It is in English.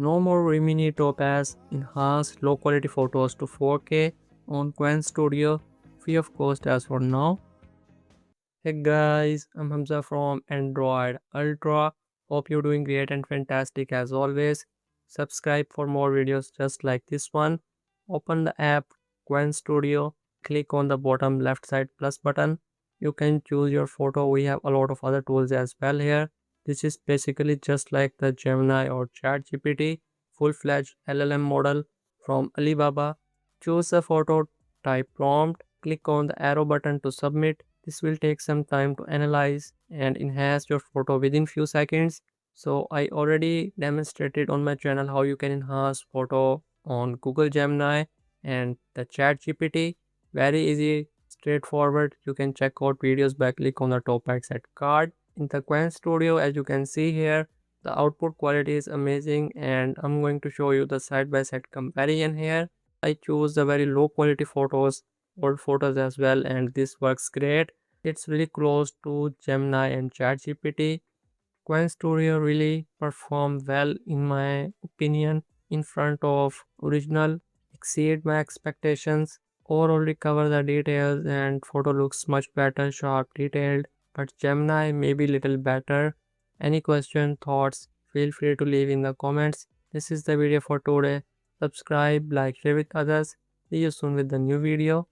No more Rimini Topaz, enhanced low quality photos to 4K on Qwen Studio, free of cost as for now. Hey guys, I'm Hamza from Android Ultra. Hope you're doing great and fantastic as always. Subscribe for more videos just like this one. Open the app Qwen Studio. Click on the bottom left side plus button. You can choose your photo. We have a lot of other tools as well here. This is basically just like the Gemini or ChatGPT full-fledged LLM model from Alibaba. Choose a photo, type prompt, click on the arrow button to submit. This will take some time to analyze and enhance your photo within few seconds. So I already demonstrated on my channel how you can enhance photo on Google Gemini and the Chat GPT. Very easy, straightforward. You can check out videos by click on the top right side card. In the Qwen Studio, as you can see here, the output quality is amazing and I'm going to show you the side-by-side comparison here. I choose the very low quality photos, old photos as well, and this works great. It's really close to Gemini and ChatGPT. Qwen Studio really performed well in my opinion in front of original, exceed my expectations. Overall recover the details and photo looks much better, sharp, detailed, but Gemini may be little better. Any question, thoughts, feel free to leave in the comments. This is the video for today. Subscribe, like, share with others. See you soon with the new video.